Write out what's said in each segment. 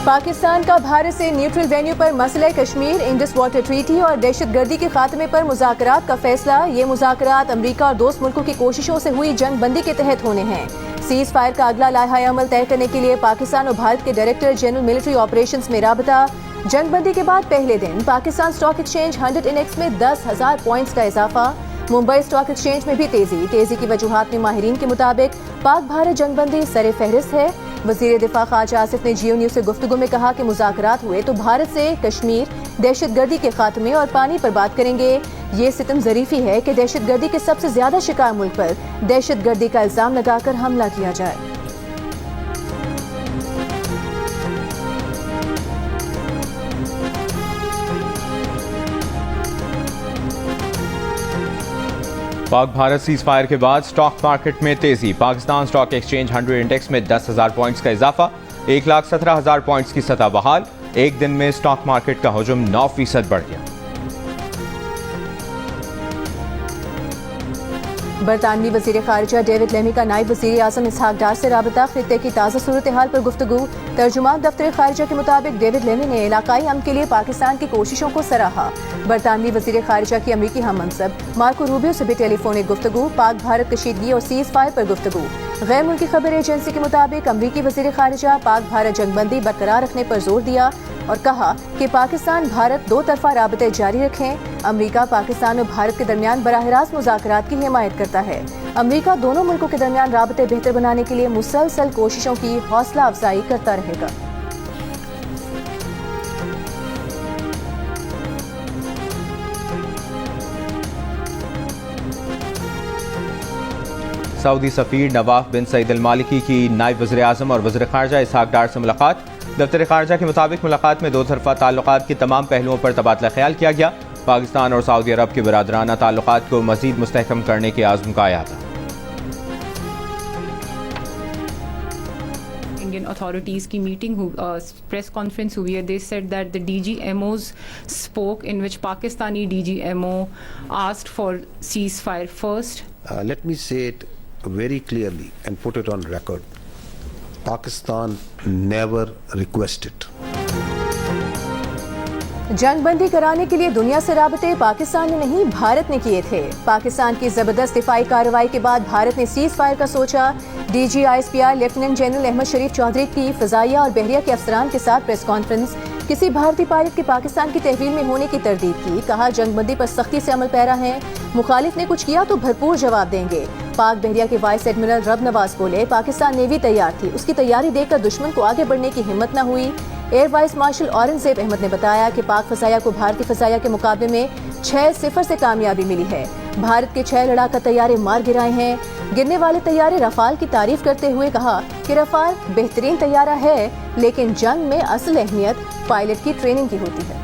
پاکستان کا بھارت سے neutral venue پر مسئلہ کشمیر، انڈس واٹر ٹریٹی اور دہشت گردی کے خاتمے پر مذاکرات کا فیصلہ۔ یہ مذاکرات امریکہ اور دوست ملکوں کی کوششوں سے ہوئی جنگ بندی کے تحت ہونے ہیں۔ سیز فائر کا اگلا لائحہ عمل طے کرنے کے لیے پاکستان اور بھارت کے ڈائریکٹر جنرل ملٹری آپریشنز میں رابطہ۔ جنگ بندی کے بعد پہلے دن پاکستان اسٹاک ایکسچینج 100 انڈیکس میں 10,000 پوائنٹس کا اضافہ۔ ممبئی اسٹاک ایکسچینج میں بھی تیزی کی وجوہات میں ماہرین کے مطابق پاک بھارت جنگ بندی سر فہرست ہے۔ وزیر دفاع خارجہ آصف نے جیو نیوز سے گفتگو میں کہا کہ مذاکرات ہوئے تو بھارت سے کشمیر، دہشت گردی کے خاتمے اور پانی پر بات کریں گے۔ یہ ستم ظریفی ہے کہ دہشت گردی کے سب سے زیادہ شکار ملک پر دہشت گردی کا الزام لگا کر حملہ کیا جائے۔ پاک بھارت سیز فائر کے بعد سٹاک مارکیٹ میں تیزی۔ پاکستان سٹاک ایکسچینج 100 انڈیکس میں 10,000 پوائنٹس کا اضافہ، 1,17,000 پوائنٹس کی سطح بحال۔ ایک دن میں سٹاک مارکیٹ کا حجم 9% بڑھ گیا۔ برطانوی وزیر خارجہ ڈیوڈ لیمی کا نائب وزیر اعظم اسحاق ڈار سے رابطہ، خطے کی تازہ صورتحال پر گفتگو۔ ترجمان دفتر خارجہ کے مطابق ڈیوڈ لیمی نے علاقائی امن کے لیے پاکستان کی کوششوں کو سراہا۔ برطانوی وزیر خارجہ کی امریکی ہم منصب مارکو روبیو سے بھی ٹیلی فونک گفتگو، پاک بھارت کشیدگی اور سیز فائر پر گفتگو۔ غیر ملکی خبر ایجنسی کے مطابق امریکی وزیر خارجہ پاک بھارت جنگ بندی برقرار رکھنے پر زور دیا اور کہا کہ پاکستان بھارت دو طرفہ رابطے جاری رکھیں۔ امریکہ پاکستان اور بھارت کے درمیان براہ راست مذاکرات کی حمایت کرتا ہے۔ امریکہ دونوں ملکوں کے درمیان رابطے بہتر بنانے کے لیے مسلسل کوششوں کی حوصلہ افزائی کرتا رہے گا۔ سعودی سفیر نواف بن سعید المالکی کی نائب وزیر اعظم اور وزیر خارجہ اسحاق ڈار سے ملاقات۔ دفتر خارجہ کے مطابق ملاقات میں دو طرفہ تعلقات کے تمام پہلوؤں پر تبادلہ خیال کیا گیا۔ پاکستان اور سعودی عرب کے برادرانہ تعلقات کو مزید مستحکم کرنے کے عزم کا اعادہ۔ Indian authorities کی میٹنگ پریس کانفرنس ہوئی ہے. They said that the DGMOs spoke in which Pakistani DGMO asked for ceasefire first. Let me say it very clearly and put it on record. Pakistan never requested. جنگ بندی کرانے کے لیے دنیا سے رابطے پاکستان نے نہیں بھارت نے کیے تھے۔ پاکستان کی زبردست دفاعی کارروائی کے بعد بھارت نے سیز فائر کا سوچا۔ D G I S P R lieutenant general Ahmed Sharif Chaudhry کی فضائیہ اور بحریہ کے افسران کے ساتھ پریس کانفرنس۔ کسی بھارتی پائلٹ کے پاکستان کی تحویل میں ہونے کی تردید کی، کہا جنگ بندی پر سختی سے عمل پیرا ہے، مخالف نے کچھ کیا تو بھرپور جواب دیں گے۔ پاک بحریہ کے وائس ایڈمرل رب نواز بولے پاکستان نیوی تیار تھی، اس کی تیاری دیکھ کر دشمن کو آگے بڑھنے کی ہمت نہ ہوئی۔ Air vice marshal Aurangzeb Ahmed نے بتایا کہ پاک فضائیہ کو بھارتی فضائیہ کے مقابلے میں 6-0 سے کامیابی ملی ہے۔ بھارت کے 6 لڑاکا طیارے مار گرائے ہیں۔ گرنے والے طیارے رفال کی تعریف کرتے ہوئے کہا کہ رفال بہترین طیارہ ہے، لیکن جنگ میں اصل اہمیت پائلٹ کی ٹریننگ کی ہوتی ہے۔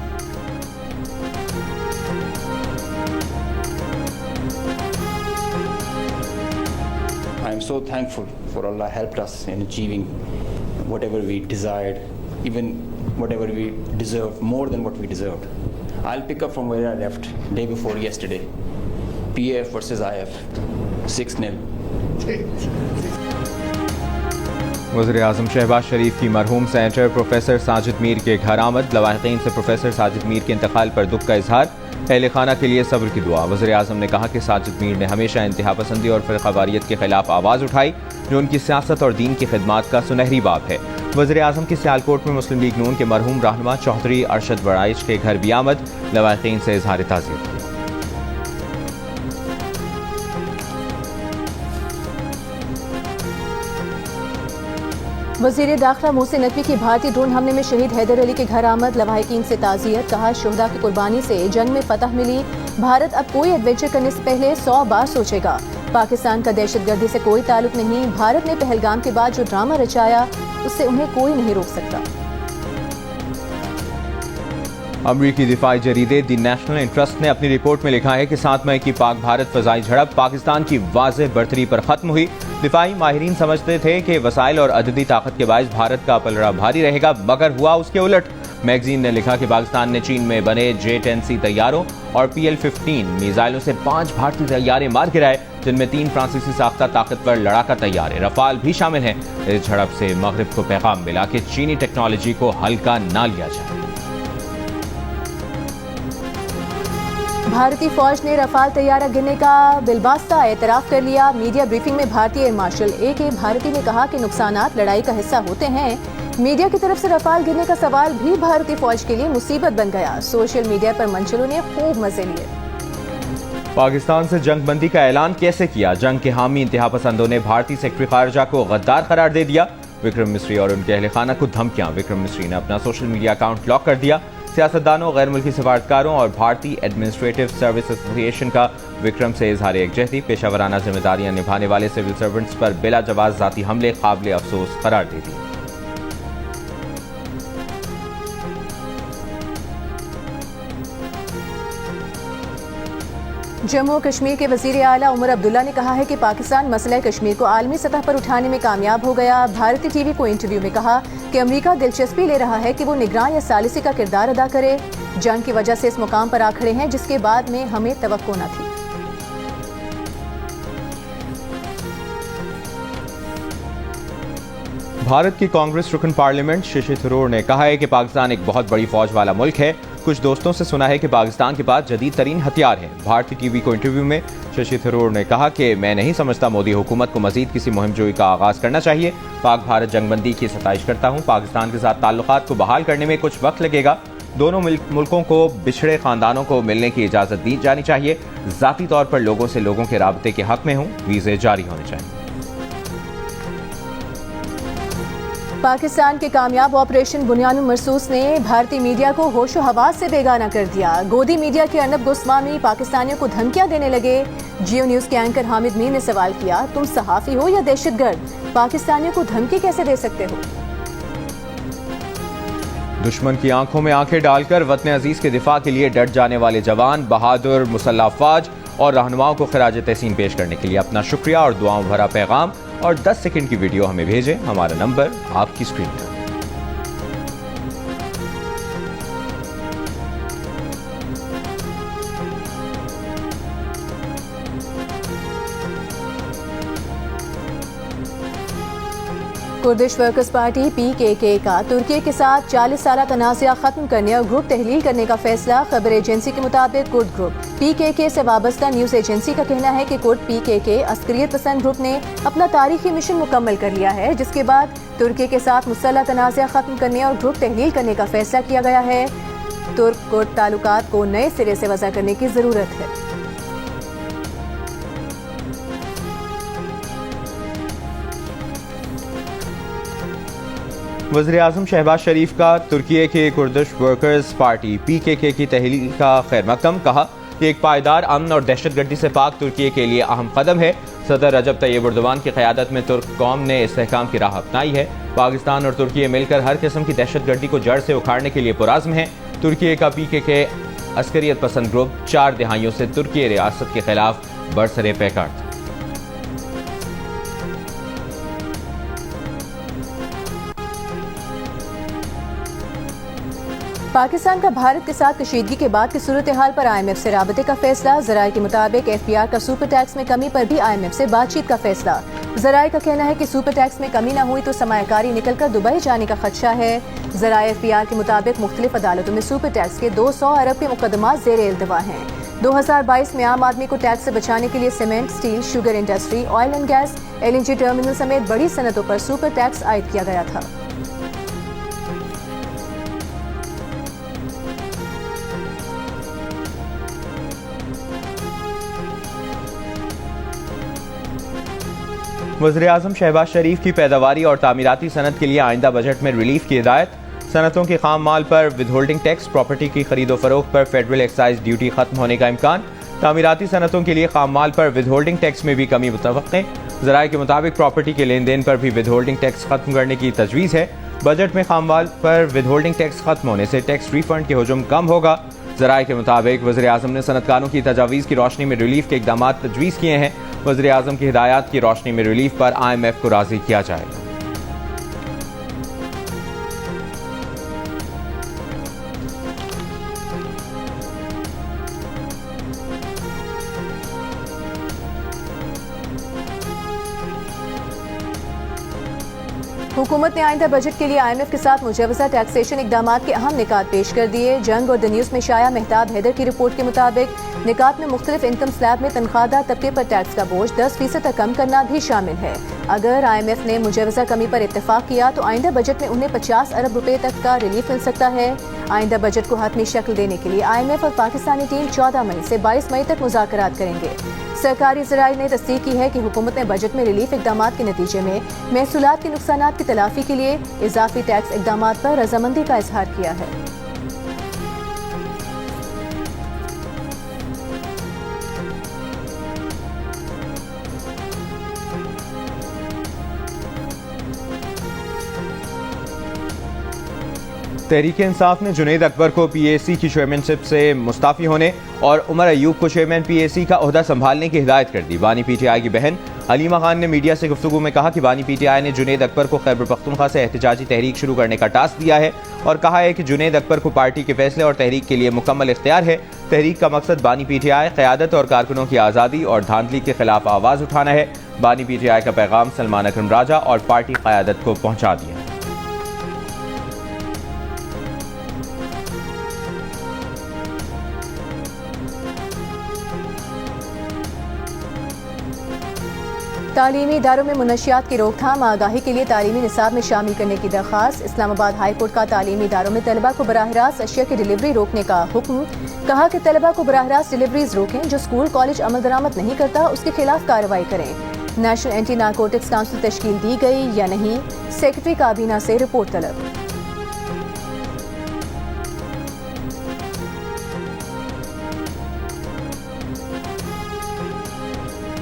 I am so thankful for Allah helped us in achieving whatever we desired, even whatever we deserved, more than what we deserved. I'll pick up from where I left day before yesterday. PAF versus IF, 6-0. وزیر اعظم شہباز شریف کی مرحوم senator professor Sajid میر کے گھر آمد۔ لواحقین سے professor Sajid میر کے انتقال پر دکھ کا اظہار، اہل خانہ کے لیے صبر کی دعا۔ وزیر اعظم نے کہا کہ ساجد میر نے ہمیشہ انتہا پسندی اور فرقہ واریت کے خلاف آواز اٹھائی، جو ان کی سیاست اور دین کی خدمات کا سنہری باب ہے۔ وزیر اعظم کی سیالکوٹ میں مسلم لیگ نون کے مرحوم رہنما چودھری ارشد وڑائچ کے گھر بھی آمد۔ لواحقین سے اظہار تعزیت۔ وزیر داخلہ محسن نقوی کی بھارتی ڈرون حملے میں شہید حیدر علی کے گھر آمد۔ لواحقین سے تعزیت، کہا شہداء کی قربانی سے جنگ میں فتح ملی، بھارت اب کوئی ایڈونچر کرنے سے پہلے 100 بار سوچے گا۔ پاکستان کا دہشت گردی سے کوئی تعلق نہیں، بھارت نے پہلگام کے بعد جو ڈرامہ رچایا اس سے انہیں کوئی نہیں روک سکتا۔ امریکی دفاعی جریدے دی نیشنل انٹرسٹ نے اپنی رپورٹ میں لکھا ہے کہ 7 مئی کی پاک بھارت فضائی جھڑپ پاکستان کی واضح برتری پر ختم ہوئی۔ دفاعی ماہرین سمجھتے تھے کہ وسائل اور عددی طاقت کے باعث بھارت کا پلڑا بھاری رہے گا، مگر ہوا اس کے الٹ۔ میگزین نے لکھا کہ پاکستان نے چین میں بنے J-10C طیاروں اور PL-15 میزائلوں سے 5 بھارتی طیارے مار گرائے، جن میں 3 فرانسیسی ساختہ طاقتور لڑاکا طیارے رفال بھی شامل ہیں۔ اس جھڑپ سے مغرب کو پیغام ملا کہ چینی ٹیکنالوجی کو ہلکا نہ لیا جائے۔ بھارتی فوج نے رفال طیارہ گرنے کا بالواسطہ اعتراف کر لیا۔ میڈیا بریفنگ میں بھارتی ایئر مارشل A.K. بھارتی نے کہا کہ نقصانات لڑائی کا حصہ ہوتے ہیں۔ میڈیا کی طرف سے رفال گرنے کا سوال بھی بھارتی فوج کے لیے مصیبت بن گیا۔ سوشل میڈیا پر منچلوں نے خوب مزے لیے۔ پاکستان سے جنگ بندی کا اعلان کیسے کیا؟ جنگ کے حامی انتہا پسندوں نے بھارتی سیکرٹری خارجہ کو غدار قرار دے دیا۔ وکرم مسری اور ان کے اہل خانہ کو دھمکیاں۔ وکرم مسری نے اپنا سوشل میڈیا اکاؤنٹ لاک کر دیا۔ سیاستدانوں، غیر ملکی سفارتکاروں اور بھارتی ایڈمنسٹریٹو سروس ایسوسی ایشن کا وکرم سے اظہار یکجہتی۔ پیشہ ورانہ ذمہ داریاں نبھانے والے سول سرونٹس پر بلا جواز ذاتی حملے قابل افسوس قرار دے دیے۔ جموں و کشمیر کے وزیر اعلیٰ عمر عبداللہ نے کہا ہے کہ پاکستان مسئلہ کشمیر کو عالمی سطح پر اٹھانے میں کامیاب ہو گیا۔ بھارتی ٹی وی کو انٹرویو میں کہا کہ امریکہ دلچسپی لے رہا ہے کہ وہ نگراں یا ثالثی کا کردار ادا کرے۔ جنگ کی وجہ سے اس مقام پر آ کھڑے ہیں جس کے بعد میں ہمیں توقع نہ تھی۔ بھارت کی کانگریس رکن پارلیمنٹ ششی تھرور نے کہا ہے کہ پاکستان ایک بہت بڑی فوج والا ملک ہے۔ کچھ دوستوں سے سنا ہے کہ پاکستان کے پاس جدید ترین ہتھیار ہیں۔ بھارتی ٹی وی کو انٹرویو میں ششی تھرور نے کہا کہ میں نہیں سمجھتا مودی حکومت کو مزید کسی مہم جوئی کا آغاز کرنا چاہیے۔ پاک بھارت جنگ بندی کی ستائش کرتا ہوں۔ پاکستان کے ساتھ تعلقات کو بحال کرنے میں کچھ وقت لگے گا۔ دونوں ملکوں کو بچھڑے خاندانوں کو ملنے کی اجازت دی جانی چاہیے۔ ذاتی طور پر لوگوں سے لوگوں کے رابطے کے حق میں ہوں۔ ویزے جاری ہونے چاہیے۔ پاکستان کے کامیاب آپریشن بنیان المرصوص نے بھارتی میڈیا کو ہوش و حواس سے بیگانہ کر دیا۔ گودی میڈیا کے ارنب گوسوامی پاکستانیوں کو دھمکیاں دینے لگے۔ جیو نیوز کے اینکر حامد میر نے سوال کیا، تم صحافی ہو یا دہشت گرد؟ پاکستانیوں کو دھمکی کیسے دے سکتے ہو؟ دشمن کی آنکھوں میں آنکھیں ڈال کر وطن عزیز کے دفاع کے لیے ڈٹ جانے والے جوان، بہادر مسلح افواج اور رہنماؤں کو خراج تحسین پیش کرنے کے لیے اپنا شکریہ اور دعاؤں بھرا پیغام اور 10 سیکنڈ کی ویڈیو ہمیں بھیجیں۔ ہمارا نمبر آپ کی اسکرین پر۔ کردش ورکرز پارٹی PKK کا ترکی کے ساتھ 40 سالہ تنازعہ ختم کرنے اور گروپ تحلیل کرنے کا فیصلہ۔ خبر ایجنسی کے مطابق کرد گروپ PKK سے وابستہ نیوز ایجنسی کا کہنا ہے کہ کرد PKK عسکریت پسند گروپ نے اپنا تاریخی مشن مکمل کر لیا ہے، جس کے بعد ترکی کے ساتھ مسلح تنازعہ ختم کرنے اور گروپ تحلیل کرنے کا فیصلہ کیا گیا ہے۔ ترک کرد تعلقات کو نئے سرے سے وضع کرنے کی ضرورت ہے۔ وزیر اعظم شہباز شریف کا ترکیے کے کردش ورکرز پارٹی PKK کی تحلیل کا خیر مقدم۔ کہا کہ ایک پائیدار امن اور دہشت گردی سے پاک ترکیے کے لیے اہم قدم ہے۔ صدر رجب طیب ایردوان کی قیادت میں ترک قوم نے استحکام کی راہ اپنائی ہے۔ پاکستان اور ترکیے مل کر ہر قسم کی دہشت گردی کو جڑ سے اکھاڑنے کے لیے پرعزم ہیں۔ ترکیے کا PKK عسکریت پسند گروپ 4 دہائیوں سے ترکی ریاست کے خلاف برسر پیکار تھا۔ پاکستان کا بھارت کے ساتھ کشیدگی کے بعد کی صورتحال پر IMF سے رابطے کا فیصلہ۔ ذرائع کے مطابق FBR کا سپر ٹیکس میں کمی پر بھی IMF سے بات چیت کا فیصلہ۔ ذرائع کا کہنا ہے کہ سپر ٹیکس میں کمی نہ ہوئی تو سرمایہ کاری نکل کر دبئی جانے کا خدشہ ہے۔ ذرائع FBR کے مطابق مختلف عدالتوں میں سپر ٹیکس کے 200 ارب کے مقدمات زیر التوا ہیں۔ 2022 میں عام آدمی کو ٹیکس سے بچانے کے لیے cement, steel, sugar industry, oil and gas, LNG terminal سمیت بڑی صنعتوں پر سپر ٹیکس عائد کیا گیا تھا۔ وزیر اعظم شہباز شریف کی پیداواری اور تعمیراتی صنعت کے لیے آئندہ بجٹ میں ریلیف کی ہدایت۔ صنعتوں کے خام مال پر ود ہولڈنگ ٹیکس، پراپرٹی کی خرید و فروخت پر فیڈرل ایکسائز ڈیوٹی ختم ہونے کا امکان۔ تعمیراتی صنعتوں کے لیے خام مال پر ود ہولڈنگ ٹیکس میں بھی کمی متوقع۔ ذرائع کے مطابق پراپرٹی کے لین دین پر بھی ود ہولڈنگ ٹیکس ختم کرنے کی تجویز ہے۔ بجٹ میں خام مال پر ود ہولڈنگ ٹیکس ختم ہونے سے ٹیکس ریفنڈ کے حجم کم ہوگا۔ ذرائع کے مطابق وزیر اعظم نے صنعت کاروں کی تجاویز کی روشنی میں ریلیف کے اقدامات تجویز کیے ہیں۔ وزیر اعظم کی ہدایات کی روشنی میں ریلیف پر IMF کو راضی کیا جائے گا۔ حکومت نے آئندہ بجٹ کے لیے IMF کے ساتھ مجوزہ ٹیکسیشن اقدامات کے اہم نکات پیش کر دیے. جنگ اور دا نیوز میں شائع مہتاب حیدر کی رپورٹ کے مطابق نکات میں مختلف انکم سلیب میں تنخواہ دار طبقے پر ٹیکس کا بوجھ 10% تک کم کرنا بھی شامل ہے. اگر IMF نے مجوزہ کمی پر اتفاق کیا تو آئندہ بجٹ میں انہیں 50 ارب روپے تک کا ریلیف مل سکتا ہے. آئندہ بجٹ کو حتمی شکل دینے کے لیے IMF اور پاکستانی ٹیم 14 مئی سے 22 مئی تک مذاکرات کریں گے. سرکاری ذرائع نے تصدیق کی ہے کہ حکومت نے بجٹ میں ریلیف اقدامات کے نتیجے میں محصولات کے نقصانات کی تلافی کے لیے اضافی ٹیکس اقدامات پر رضامندی کا اظہار کیا ہے. تحریک انصاف نے جنید اکبر کو PAC کی چیئرمین شپ سے مستعفی ہونے اور عمر ایوب کو چیئرمین PAC کا عہدہ سنبھالنے کی ہدایت کر دی. بانی PTI کی بہن علیمہ خان نے میڈیا سے گفتگو میں کہا کہ بانی PTI نے جنید اکبر کو خیبر پختونخوا سے احتجاجی تحریک شروع کرنے کا ٹاسک دیا ہے اور کہا ہے کہ جنید اکبر کو پارٹی کے فیصلے اور تحریک کے لیے مکمل اختیار ہے. تحریک کا مقصد بانی PTI قیادت اور کارکنوں کی آزادی اور دھاندلی کے خلاف آواز اٹھانا ہے. بانی PTI کا پیغام سلمان اکرم راجہ اور پارٹی قیادت کو پہنچا دیا. تعلیمی اداروں میں منشیات کی روک تھام آگاہی کے لیے تعلیمی نصاب میں شامل کرنے کی درخواست. اسلام آباد ہائی کورٹ کا تعلیمی اداروں میں طلبہ کو براہ راست اشیاء کی ڈیلیوری روکنے کا حکم. کہا کہ طلبہ کو براہ راست ڈیلیوریز روکیں. جو اسکول کالج عمل درآمد نہیں کرتا اس کے خلاف کارروائی کریں. نیشنل اینٹی نارکوٹکس کونسل تشکیل دی گئی یا نہیں، سیکرٹری کابینہ سے رپورٹ طلب.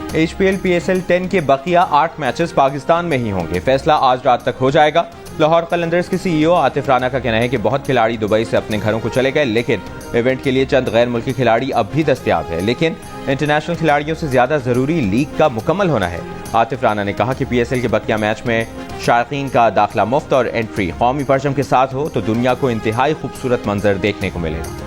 HPL PSL 10 کے بقیہ 8 میچز پاکستان میں ہی ہوں گے. فیصلہ آج رات تک ہو جائے گا. لاہور قلندرز کے CEO عاطف رانا کا کہنا ہے کہ بہت کھلاڑی دبئی سے اپنے گھروں کو چلے گئے، لیکن ایونٹ کے لیے چند غیر ملکی کھلاڑی اب بھی دستیاب ہے. لیکن انٹرنیشنل کھلاڑیوں سے زیادہ ضروری لیگ کا مکمل ہونا ہے. عاطف رانا نے کہا کہ PSL کے بقیہ میچ میں شائقین کا داخلہ مفت اور انٹری قومی پرچم کے ساتھ ہو تو دنیا کو انتہائی خوبصورت منظر دیکھنے کو ملے گا.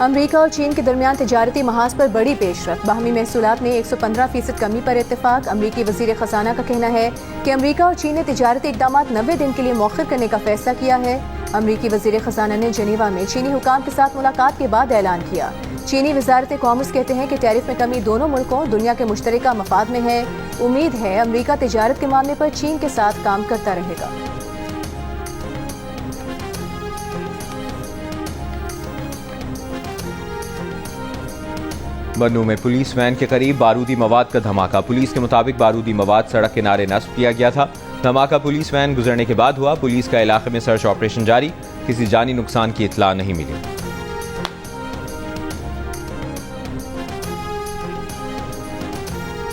امریکہ اور چین کے درمیان تجارتی محاذ پر بڑی پیش رفت. باہمی محصولات میں 115% کمی پر اتفاق. امریکی وزیر خزانہ کا کہنا ہے کہ امریکہ اور چین نے تجارتی اقدامات 90 دن کے لیے مؤخر کرنے کا فیصلہ کیا ہے. امریکی وزیر خزانہ نے جنیوا میں چینی حکام کے ساتھ ملاقات کے بعد اعلان کیا. چینی وزارت کامرس کہتے ہیں کہ ٹیرف میں کمی دونوں ملکوں دنیا کے مشترکہ مفاد میں ہے. امید ہے امریکہ تجارت کے معاملے پر چین کے ساتھ کام کرتا رہے گا. بنوں میں پولیس وین کے قریب بارودی مواد کا دھماکہ. پولیس کے مطابق بارودی مواد سڑک کنارے نصب کیا گیا تھا. دھماکہ پولیس وین گزرنے کے بعد ہوا. پولیس کا علاقے میں سرچ آپریشن جاری. کسی جانی نقصان کی اطلاع نہیں ملی.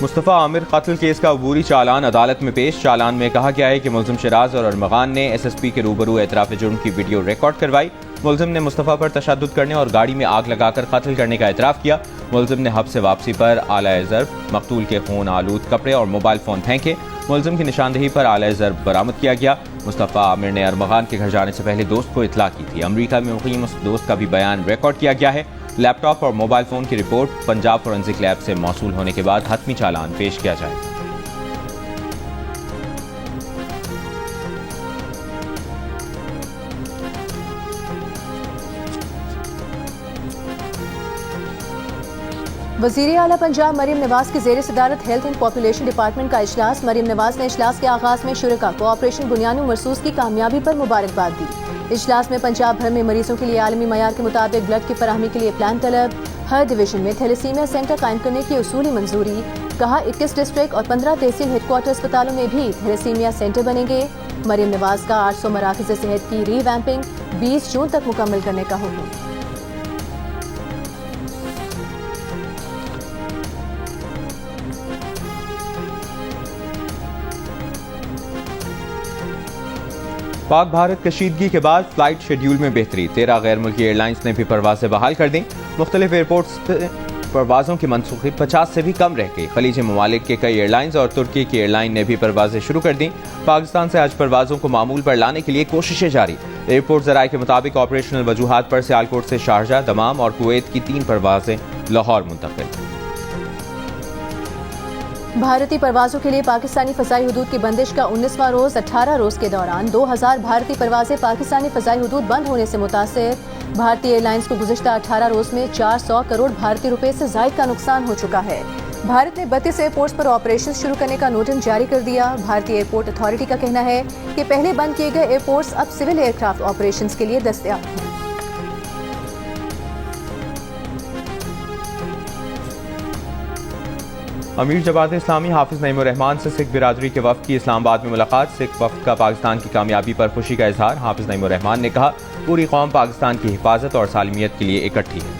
مصطفیٰ عامر قتل کیس کا عبوری چالان عدالت میں پیش. چالان میں کہا گیا ہے کہ ملزم شراز اور ارمغان نے SSP کے روبرو اعتراف جرم کی ویڈیو ریکارڈ کروائی. ملزم نے مصطفیٰ پر تشدد کرنے اور گاڑی میں آگ لگا کر قتل کرنے کا اعتراف کیا. ملزم نے حب سے واپسی پر آلہ ضرب مقتول کے خون آلود کپڑے اور موبائل فون پھینکے. ملزم کی نشاندہی پر آلہ ضرب برآمد کیا گیا. مصطفیٰ عامر نے ارمغان کے گھر جانے سے پہلے دوست کو اطلاع کی تھی. امریکہ میں مقیم اس دوست کا بھی بیان ریکارڈ کیا گیا ہے. لیپ ٹاپ اور موبائل فون کی رپورٹ پنجاب فورنزک لیب سے موصول ہونے کے بعد حتمی چالان پیش کیا جائے گا. وزیر اعلیٰ پنجاب مریم نواز کی زیر صدارت ہیلتھ اینڈ پاپولیشن ڈپارٹمنٹ کا اجلاس. مریم نواز نے اجلاس کے آغاز میں شرکاء کو آپریشن بنیانو مرصوص کی کامیابی پر مبارکباد دی. اجلاس میں پنجاب بھر میں مریضوں کے لیے عالمی معیار کے مطابق بلڈ کی فراہمی کے لیے پلان طلب. ہر ڈویژن میں تھیلیسیمیا سینٹر قائم کرنے کی اصولی منظوری. کہا 21 ڈسٹرکٹ اور 15 تحصیل ہیڈ کوارٹر اسپتالوں میں بھی تھیلیسیمیا سینٹر بنیں گے. مریم نواز کا 800 مراکز صحت کی ری ویمپنگ 20 جون تک مکمل کرنے کا حکم. پاک بھارت کشیدگی کے بعد فلائٹ شیڈیول میں بہتری. 13 غیر ملکی ایئر لائنز نے بھی پروازیں بحال کر دیں. مختلف ایئرپورٹس پہ پروازوں کی منسوخی 50 سے بھی کم رہ گئی. خلیجی ممالک کے کئی ایئر لائنز اور ترکی کی ایئر لائن نے بھی پروازیں شروع کر دیں. پاکستان سے آج پروازوں کو معمول پر لانے کے لیے کوششیں جاری. ایئرپورٹ ذرائع کے مطابق آپریشنل وجوہات پر سیالکوٹ سے شارجہ، دمام اور کویت کی 3 پروازیں لاہور منتقل. بھارتی پروازوں کے لیے پاکستانی فضائی حدود کی بندش کا 19واں روز 18 روز کے دوران 2000 بھارتی پروازیں پاکستانی فضائی حدود بند ہونے سے متاثر. بھارتی ایئر لائنز کو گزشتہ 18 روز میں 400 کروڑ بھارتی روپے سے زائد کا نقصان ہو چکا ہے. بھارت نے 32 ایئرپورٹس پر آپریشن شروع کرنے کا نوٹس جاری کر دیا. بھارتی ایئرپورٹ اتھارٹی کا کہنا ہے کہ پہلے بند کیے گئے ایئرپورٹس اب سول ایئر کرافٹ آپریشنز کے لیے دستیاب ہیں. امیر جماعت اسلامی حافظ نعیم الرحمان سے سکھ برادری کے وفد کی اسلام آباد میں ملاقات. سکھ وفد کا پاکستان کی کامیابی پر خوشی کا اظہار. حافظ نعیم الرحمان نے کہا پوری قوم پاکستان کی حفاظت اور سالمیت کے لیے اکٹھی ہے.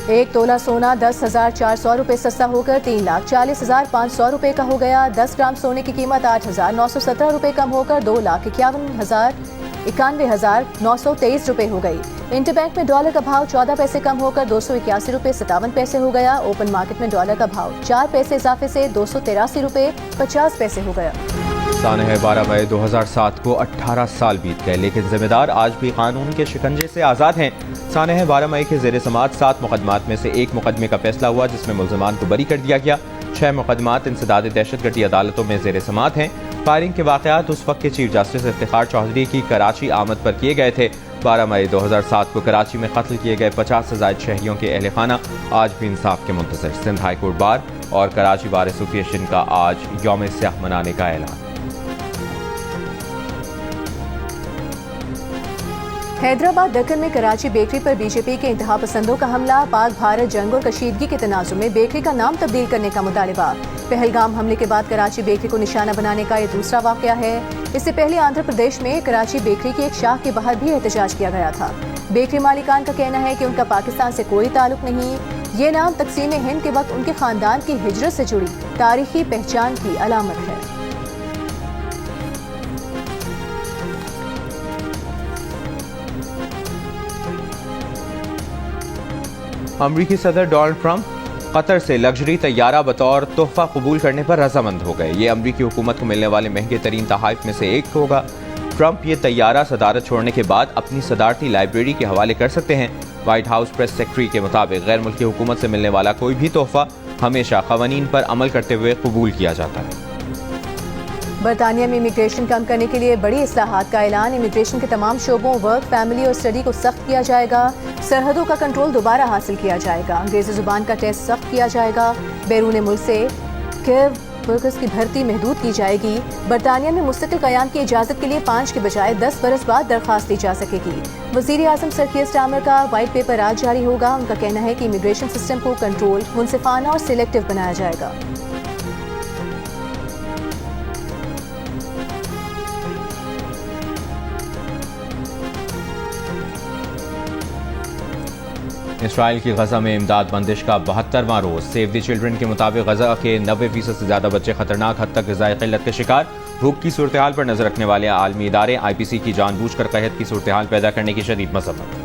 ایک تولہ سونا 10,400 روپے سستا ہو کر 3,40,500 روپے کا ہو گیا. 10 گرام سونے کی قیمت 8,917 روپے کم ہو کر 2,51,923 روپے ہو گئی. انٹر بینک میں ڈالر کا بھاؤ 14 پیسے کم ہو کر 281 روپے 57 پیسے ہو گیا. اوپن مارکیٹ میں ڈالر کا بھاؤ 4 پیسے اضافے سے 283 روپے 50 پیسے ہو گیا. سانحہ 12 مئی 2007 کو 18 سال بیت گئے لیکن ذمہ دار آج بھی قانون کے شکنجے سے آزاد ہیں. سانحہ 12 مئی کے زیر سماعت 7 مقدمات میں سے ایک مقدمے کا فیصلہ ہوا جس میں ملزمان کو بری کر دیا گیا. 6 مقدمات انسداد دہشت گردی عدالتوں میں زیر سماعت ہیں. فائرنگ کے واقعات اس وقت کے چیف جسٹس افتخار چودھری کی کراچی آمد پر کیے گئے تھے. 12 مئی 2007 کو کراچی میں قتل کیے گئے 50 سے زائد شہریوں کے اہل خانہ آج بھی انصاف کے منتظر. سندھ ہائی کورٹ بار اور کراچی بار ایسوسی ایشن کا آج یوم سیاہ منانے کا اعلان. حیدرآباد دکن میں کراچی بیکری پر بی جے پی کے انتہا پسندوں کا حملہ. پاک بھارت جنگ اور کشیدگی کے تناظر میں بیکری کا نام تبدیل کرنے کا مطالبہ. پہلگام حملے کے بعد کراچی بیکری کو نشانہ بنانے کا یہ دوسرا واقعہ ہے. اس سے پہلے آندھرا پردیش میں کراچی بیکری کی ایک شاخ کے باہر بھی احتجاج کیا گیا تھا. بیکری مالکان کا کہنا ہے کہ ان کا پاکستان سے کوئی تعلق نہیں. یہ نام تقسیم ہند کے وقت ان کے خاندان کی ہجرت سے جڑی تاریخی پہچان کی علامت ہے. امریکی صدر ڈونلڈ ٹرمپ قطر سے لگژری طیارہ بطور تحفہ قبول کرنے پر رضامند ہو گئے. یہ امریکی حکومت کو ملنے والے مہنگے ترین تحائف میں سے ایک ہوگا. ٹرمپ یہ طیارہ صدارت چھوڑنے کے بعد اپنی صدارتی لائبریری کے حوالے کر سکتے ہیں. وائٹ ہاؤس پریس سیکرٹری کے مطابق غیر ملکی حکومت سے ملنے والا کوئی بھی تحفہ ہمیشہ قوانین پر عمل کرتے ہوئے قبول کیا جاتا ہے. برطانیہ میں امیگریشن کم کرنے کے لیے بڑی اصلاحات کا اعلان. امیگریشن کے تمام شعبوں ورک، فیملی اور اسٹڈی کو سخت کیا جائے گا. سرحدوں کا کنٹرول دوبارہ حاصل کیا جائے گا. انگریزی زبان کا ٹیسٹ سخت کیا جائے گا. بیرون ملک سے کیئر ورکرز کی بھرتی محدود کی جائے گی. برطانیہ میں مستقل قیام کی اجازت کے لیے 5 کے بجائے 10 برس بعد درخواست دی جا سکے گی. وزیر اعظم سر کیئر سٹارمر کا وائٹ پیپر آج جاری ہوگا. ان کا کہنا ہے کہ امیگریشن سسٹم کو کنٹرول، منصفانہ اور سلیکٹو بنایا جائے گا. اسرائیل کی غزہ میں امداد بندش کا 72واں روز. سیو دی چلڈرن کے مطابق غزہ کے 90% سے زیادہ بچے خطرناک حد تک غذائی قلت کے شکار. بھوک کی صورتحال پر نظر رکھنے والے عالمی ادارے IPC کی جان بوجھ کر قحط کی صورتحال پیدا کرنے کی شدید مذمت.